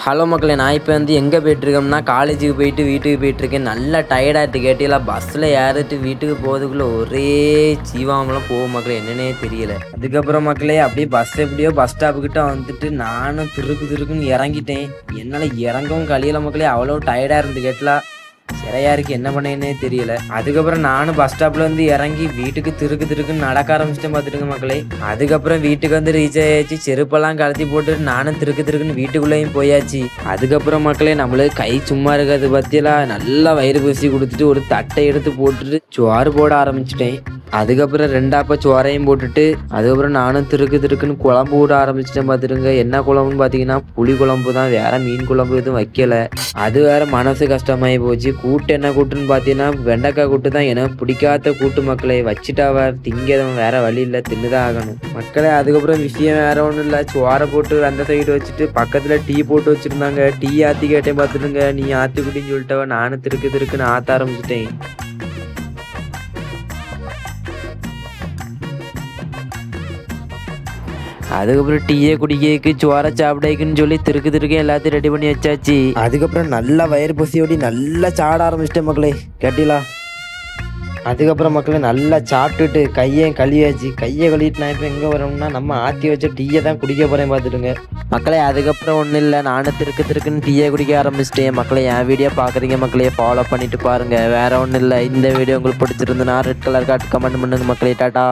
Hello மக்களே, நான் இப்போ எங்கே போயிட்டுருக்கோம்னா காலேஜுக்கு போயிட்டு வீட்டுக்கு போயிட்டுருக்கேன். நல்லா டயர்டாகிட்டு கேட்டீங்களா. பஸ்ஸில் ஏறிட்டு வீட்டுக்கு போகிறதுக்குள்ளே ஒரே ஜீவாமலாம் போகும் மக்களே, என்னன்னே தெரியல. அதுக்கப்புறம் மக்களே அப்படியே எப்படியோ பஸ் ஸ்டாப்புக்கிட்ட வந்துட்டு நானும் திருக்குன்னு இறங்கிட்டேன். என்னால் இறங்கவும் கழியல மக்களே, அவ்வளோ டயர்டாக இருந்து கேட்டலாம். சிறையா இருக்கு, என்ன பண்ணேன்னே தெரியல. அதுக்கப்புறம் நானும் பஸ் ஸ்டாப்ல இருந்து இறங்கி வீட்டுக்கு திருக்குன்னு நடக்க ஆரம்பிச்சிட்டேன் பார்த்துட்டுங்க மக்களே. அதுக்கப்புறம் வீட்டுக்கு வந்து ரீச் ஆயாச்சு. செருப்பெல்லாம் கலத்தி போட்டு நானும் திருக்குன்னு வீட்டுக்குள்ளேயும் போயாச்சு. அதுக்கப்புறம் மக்களே நம்மளுக்கு கை சும்மா இருக்காது பத்தியெல்லாம் நல்லா வயிறு பசி கொடுத்துட்டு ஒரு தட்டை எடுத்து போட்டுட்டு சோறு போட ஆரம்பிச்சிட்டேன். அதுக்கப்புறம் ரெண்டாப்பா சோறையும் போட்டுட்டு அதுக்கப்புறம் நானும் திருக்குன்னு குழம்பு விட ஆரம்பிச்சிட்டேன் பார்த்துருங்க. என்ன குழம்புன்னு பார்த்தீங்கன்னா புளி குழம்பு தான், வேற மீன் குழம்பு எதுவும் வைக்கல. அது வேற மனசு கஷ்டமாயி போச்சு. கூட்டு என்ன கூட்டுன்னு பார்த்தீங்கன்னா வெண்டைக்காய் கூட்டு தான், எனக்கு பிடிக்காத கூட்டு மக்களே. வச்சுட்டாவ திங்கதும் வேற வழி இல்லை, தின்னுதான் ஆகணும் மக்களே. அதுக்கப்புறம் விஷயம் வேற ஒன்றும் இல்லை, சோறை போட்டு அந்த சைடு வச்சுட்டு பக்கத்தில் டீ போட்டு வச்சுருந்தாங்க. டீ ஆற்றி கேட்டேன் பார்த்துருங்க. நீ ஆற்றி குடின்னு சொல்லிட்டவ நானும் திருக்குன்னு ஆற்ற ஆரம்பிச்சிட்டேன். அதுக்கப்புறம் டீயை குடிக்கக்கு சோறை சாப்பிடக்குன்னு சொல்லி திருக்க எல்லாத்தையும் ரெடி பண்ணி வச்சாச்சு. அதுக்கப்புறம் நல்லா வயிறு பசியோடி நல்லா சாட ஆரம்பிச்சிட்டேன் மக்களே, கேட்டீங்களா. அதுக்கப்புறம் மக்களே நல்லா சாப்பிட்டுட்டு கையை கழுவிட்டு நான் இப்போ எங்கே வரணும்னா நம்ம ஆற்றி வச்ச டீயை தான் குடிக்க போகிறேன் பார்த்துடுங்க மக்களே. அதுக்கப்புறம் ஒன்றும் இல்லை, நானும் திருக்குன்னு டீயை குடிக்க ஆரம்பிச்சிட்டேன் மக்களே. என் வீடியோ பார்க்குறீங்க மக்களே, ஃபாலோ பண்ணிட்டு பாருங்கள். வேறு ஒன்றும் இல்லை, இந்த வீடியோ உங்களுக்கு பிடிச்சிருந்துன்னா ரெட் கலர் கார்டு கமெண்ட் பண்ணுங்க மக்களே. டாட்டா.